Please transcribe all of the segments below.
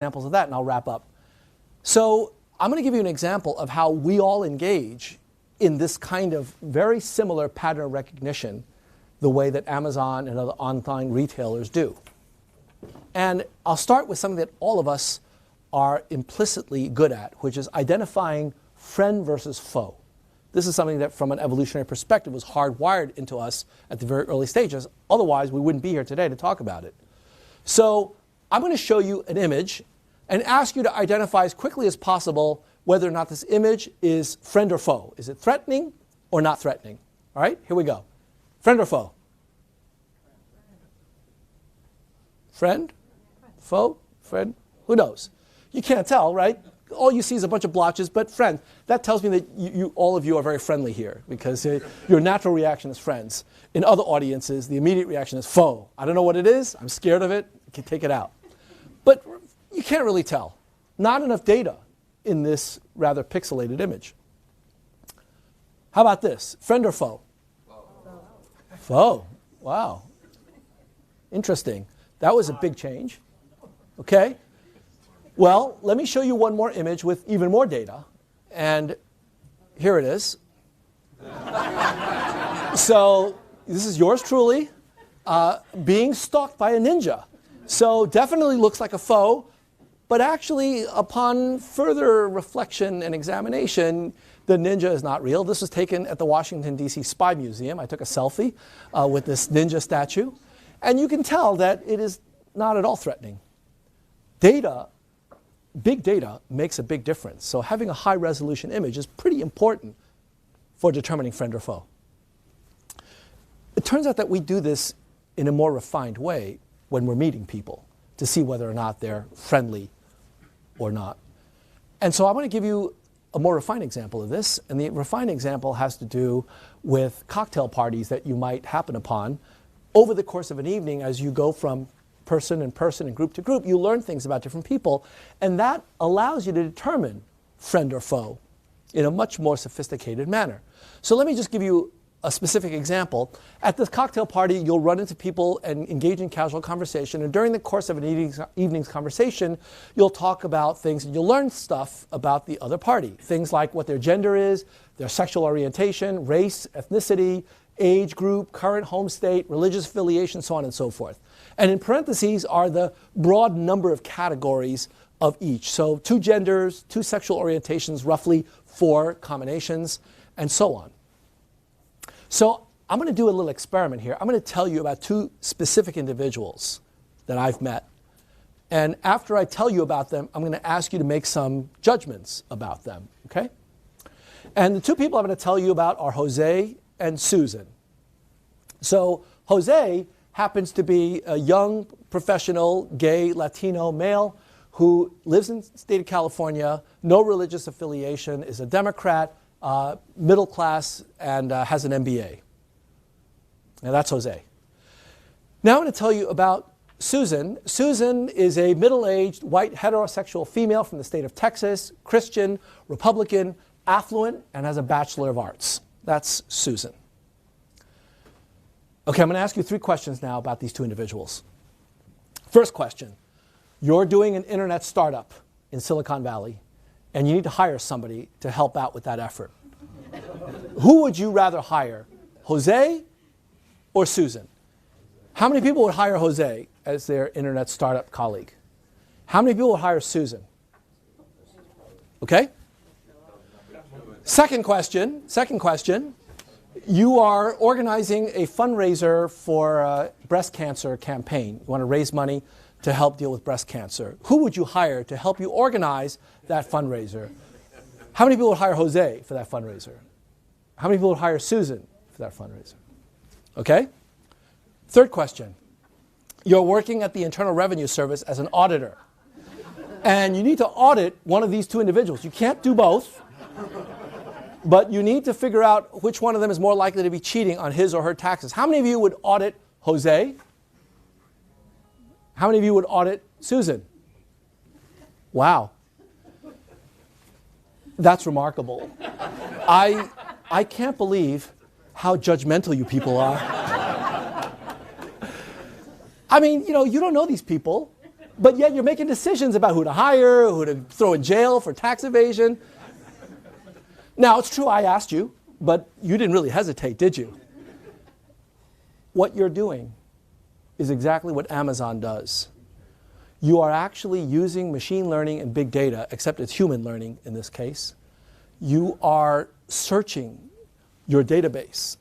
examples of that, and I'll wrap up. So I'm going to give you an example of how we all engage in this kind of very similar pattern recognition the way that Amazon and other online retailers do. And I'll start with something that all of us are implicitly good at, which is identifying friend versus foe. This is something that from an evolutionary perspective was hardwired into us at the very early stages. Otherwise, we wouldn't be here today to talk about it. So I'm going to show you an image and ask you to identify as quickly as possible whether or not this image is friend or foe. Is it threatening or not threatening? All right, here we go. Friend or foe? Friend? Foe? Friend? Who knows? You can't tell, right? All you see is a bunch of blotches, but friend. That tells me that all of you are very friendly here because your natural reaction is friends. In other audiences, the immediate reaction is foe. I don't know what it is. I'm scared of it. You can take it out. But you can't really tell. Not enough data in this rather pixelated image. How about this? Friend or foe? Foe. Wow. Interesting. That was a big change. Okay. Well, let me show you one more image with even more data. And here it is. So this is yours truly being stalked by a ninja. So definitely looks like a foe, but actually upon further reflection and examination, the ninja is not real. This was taken at the Washington, D.C. Spy Museum. I took a selfie with this ninja statue. And you can tell that it is not at all threatening. Data, big data, makes a big difference. So having a high-resolution image is pretty important for determining friend or foe. It turns out that we do this in a more refined way when we're meeting people to see whether or not they're friendly or not. And so I'm going to give you a more refined example of this. And the refined example has to do with cocktail parties that you might happen upon. Over the course of an evening, as you go from person and group to group, you learn things about different people. And that allows you to determine friend or foe in a much more sophisticated manner. So let me just give you a specific example. At this cocktail party, you'll run into people and engage in casual conversation. And during the course of an evening's conversation, you'll talk about things and you'll learn stuff about the other party. Things like what their gender is, their sexual orientation, race, ethnicity, age group, current home state, religious affiliation, so on and so forth. And in parentheses are the broad number of categories of each. So 2 genders, 2 sexual orientations, roughly 4 combinations, and so on. So I'm going to do a little experiment here. I'm going to tell you about 2 specific individuals that I've met. And after I tell you about them, I'm going to ask you to make some judgments about them, okay? And the 2 people I'm going to tell you about are Jose and Susan. So Jose happens to be a young, professional, gay, Latino male who lives in the state of California, no religious affiliation, is a Democrat, middle class, and has an MBA. Now that's Jose. Now I'm going to tell you about Susan. Susan is a middle-aged, white, heterosexual female from the state of Texas, Christian, Republican, affluent, and has a Bachelor of Arts. That's Susan. Okay, I'm going to ask you 3 questions now about these 2 individuals. First question. You're doing an internet startup in Silicon Valley, and you need to hire somebody to help out with that effort. Who would you rather hire, Jose or Susan? How many people would hire Jose as their internet startup colleague? How many people would hire Susan? Okay? Second question. You are organizing a fundraiser for a breast cancer campaign. You want to raise money to help deal with breast cancer. Who would you hire to help you organize that fundraiser? How many people would hire Jose for that fundraiser? How many people would hire Susan for that fundraiser? Okay? Third question. You're working at the Internal Revenue Service as an auditor. And you need to audit one of these 2 individuals. You can't do both. But you need to figure out which one of them is more likely to be cheating on his or her taxes. How many of you would audit Jose? How many of you would audit Susan? Wow. That's remarkable. I can't believe how judgmental you people are. I mean, you don't know these people. But yet you're making decisions about who to hire, who to throw in jail for tax evasion. Now, it's true I asked you, but you didn't really hesitate, did you? What you're doing is exactly what Amazon does. You are actually using machine learning and big data, except it's human learning in this case. You are searching your database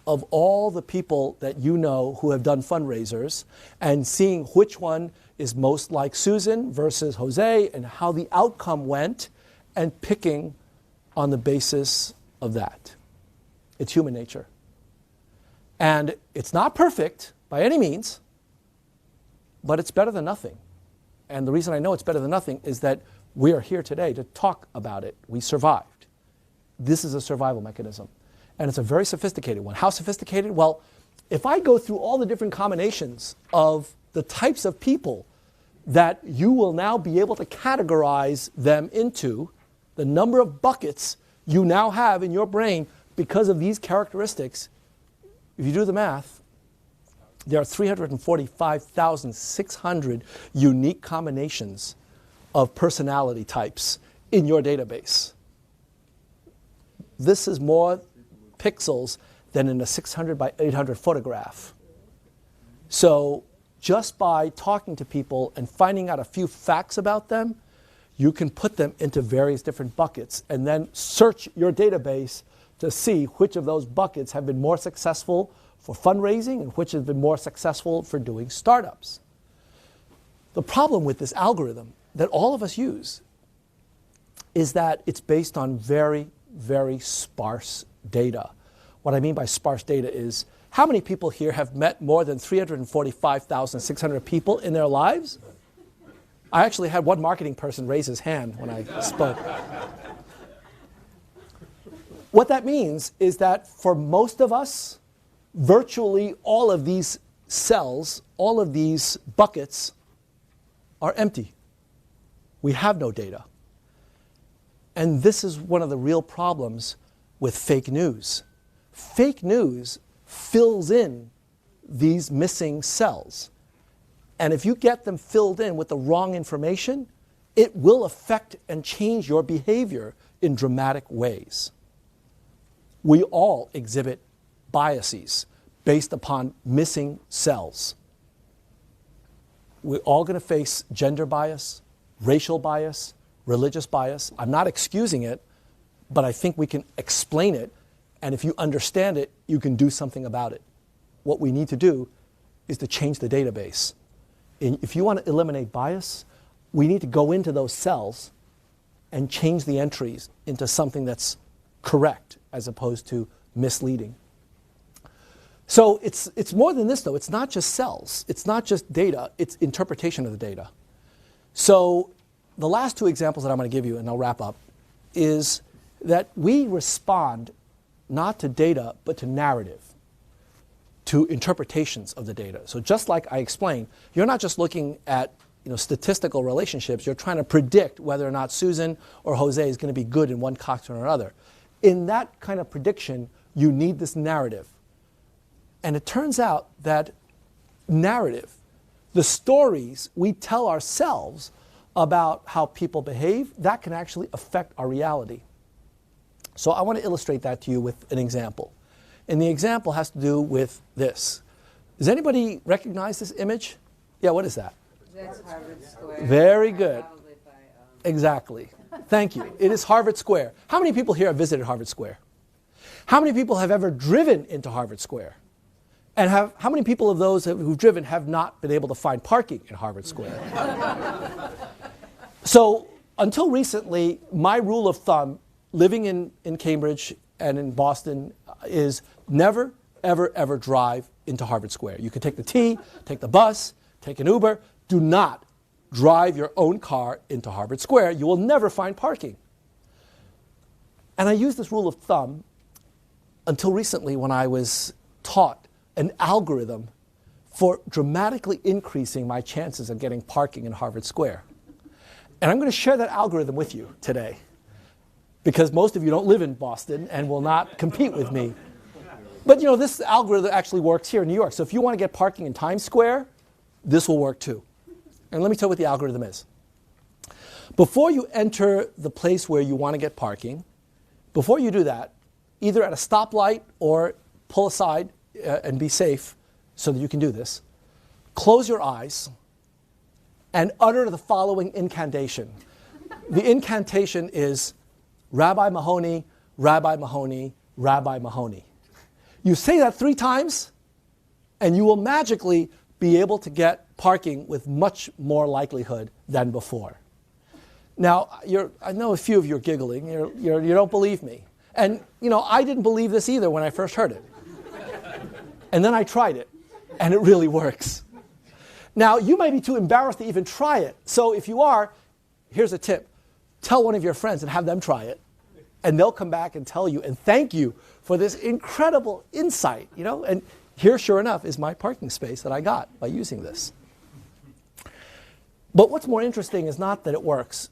of all the people that you know who have done fundraisers and seeing which one is most like Susan versus Jose and how the outcome went and picking on the basis of that. It's human nature. And it's not perfect by any means, but it's better than nothing. And the reason I know it's better than nothing is that we are here today to talk about it. We survived. This is a survival mechanism. And it's a very sophisticated one. How sophisticated? Well, if I go through all the different combinations of the types of people that you will now be able to categorize them into, the number of buckets you now have in your brain because of these characteristics, if you do the math, there are 345,600 unique combinations of personality types in your database. This is more pixels than in a 600 by 800 photograph. So just by talking to people and finding out a few facts about them, you can put them into various different buckets and then search your database to see which of those buckets have been more successful for fundraising and which have been more successful for doing startups. The problem with this algorithm that all of us use is that it's based on very, very sparse data. What I mean by sparse data is, how many people here have met more than 345,600 people in their lives? I actually had one marketing person raise his hand when I spoke. What that means is that for most of us, virtually all of these cells, all of these buckets are empty. We have no data. And this is one of the real problems with fake news. Fake news fills in these missing cells. And if you get them filled in with the wrong information, it will affect and change your behavior in dramatic ways. We all exhibit biases based upon missing cells. We're all going to face gender bias, racial bias, religious bias. I'm not excusing it, but I think we can explain it. And if you understand it, you can do something about it. What we need to do is to change the database. If you want to eliminate bias, we need to go into those cells and change the entries into something that's correct as opposed to misleading. So it's more than this, though. It's not just cells. It's not just data. It's interpretation of the data. So the last two examples that I'm going to give you, and I'll wrap up, is that we respond not to data, but to narrative, to interpretations of the data. So just like I explained, you're not just looking at statistical relationships. You're trying to predict whether or not Susan or Jose is going to be good in one cocktail or another. In that kind of prediction, you need this narrative. And it turns out that narrative, the stories we tell ourselves about how people behave, that can actually affect our reality. So I want to illustrate that to you with an example. And the example has to do with this. Does anybody recognize this image? Yeah, what is that? That's Harvard Square. Very good. Probably by, Exactly. Thank you. It is Harvard Square. How many people here have visited Harvard Square? How many people have ever driven into Harvard Square? And how many people of those who've driven have not been able to find parking in Harvard Square? So until recently, my rule of thumb, living in Cambridge and in Boston, is never, ever, ever drive into Harvard Square. You can take the T, take the bus, take an Uber. Do not drive your own car into Harvard Square. You will never find parking. And I used this rule of thumb until recently when I was taught an algorithm for dramatically increasing my chances of getting parking in Harvard Square. And I'm going to share that algorithm with you today, because most of you don't live in Boston and will not compete with me. But this algorithm actually works here in New York. So if you want to get parking in Times Square, this will work too. And let me tell you what the algorithm is. Before you enter the place where you want to get parking, before you do that, either at a stoplight or pull aside and be safe so that you can do this, close your eyes and utter the following incantation. The incantation is, Rabbi Mahoney, Rabbi Mahoney, Rabbi Mahoney. You say that 3 times, and you will magically be able to get parking with much more likelihood than before. Now, I know a few of you are giggling. You don't believe me. And, I didn't believe this either when I first heard it. And then I tried it, and it really works. Now, you might be too embarrassed to even try it. So if you are, here's a tip. Tell one of your friends and have them try it. And they'll come back and tell you and thank you for this incredible insight, And here, sure enough, is my parking space that I got by using this. But what's more interesting is not that it works,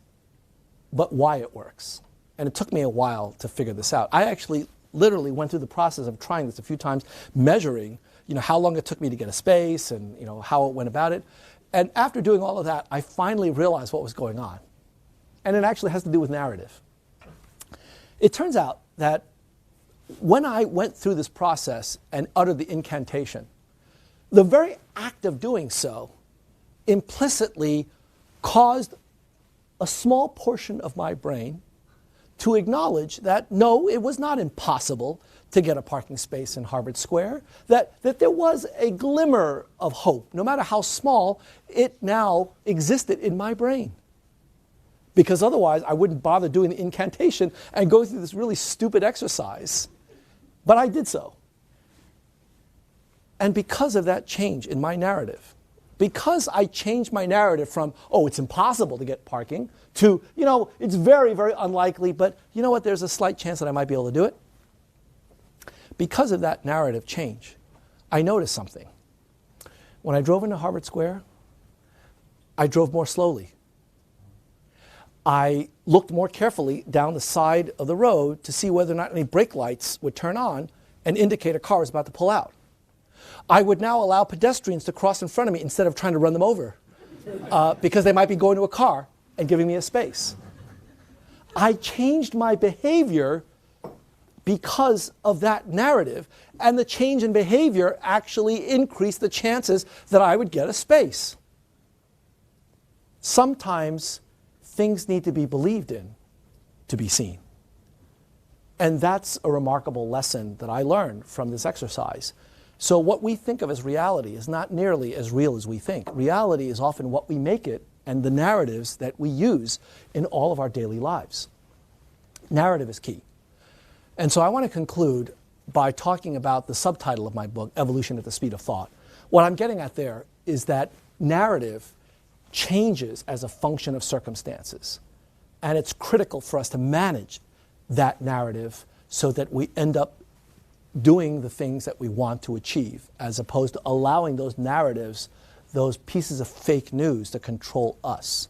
but why it works. And it took me a while to figure this out. I actually literally went through the process of trying this a few times, measuring, how long it took me to get a space and, how it went about it. And after doing all of that, I finally realized what was going on. And it actually has to do with narrative. It turns out that when I went through this process and uttered the incantation, the very act of doing so implicitly caused a small portion of my brain to acknowledge that no, it was not impossible to get a parking space in Harvard Square, that there was a glimmer of hope. No matter how small, it now existed in my brain. Because otherwise, I wouldn't bother doing the incantation and go through this really stupid exercise. But I did so. And because of that change in my narrative, because I changed my narrative from, it's impossible to get parking, to, it's very, very unlikely, but you know what, there's a slight chance that I might be able to do it. Because of that narrative change, I noticed something. When I drove into Harvard Square, I drove more slowly. I looked more carefully down the side of the road to see whether or not any brake lights would turn on and indicate a car was about to pull out. I would now allow pedestrians to cross in front of me instead of trying to run them over because they might be going to a car and giving me a space. I changed my behavior because of that narrative, and the change in behavior actually increased the chances that I would get a space. Sometimes things need to be believed in to be seen. And that's a remarkable lesson that I learned from this exercise. So what we think of as reality is not nearly as real as we think. Reality is often what we make it and the narratives that we use in all of our daily lives. Narrative is key. And so I want to conclude by talking about the subtitle of my book, Evolution at the Speed of Thought. What I'm getting at there is that narrative changes as a function of circumstances. And it's critical for us to manage that narrative so that we end up doing the things that we want to achieve, as opposed to allowing those narratives, those pieces of fake news, to control us.